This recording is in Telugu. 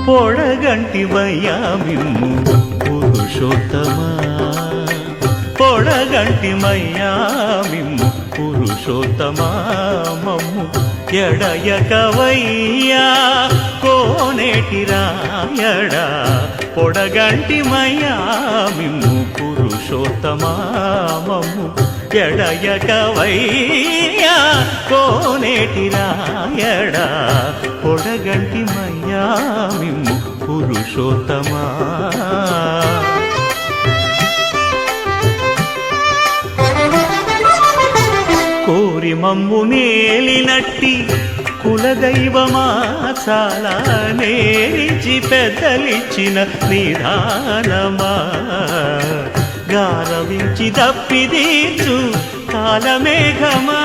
పొడగంటివయ్యా మిమ్ము పురుషోత్తమా పొడగంటిమయ్యా మిమ్ము పురుషోత్తమా మమ్ము ఎడయకవయ్యా కోనేటి రాయడా పొడగంటిమయ్యా మిమ్ము పురుషోత్తమా మమ్ము ఎడయకవయ్యా కోనేటి రాయడా పొడగంటిమయ్యా మిమ్ము పురుషోత్తమా కోరి మమ్ము నేలినట్టి కులదైవమా చాలా నేరిచి పెద్దలిచ్చిన నిదానమా గారవించి దప్పిదీర్చు కాలమేఘమా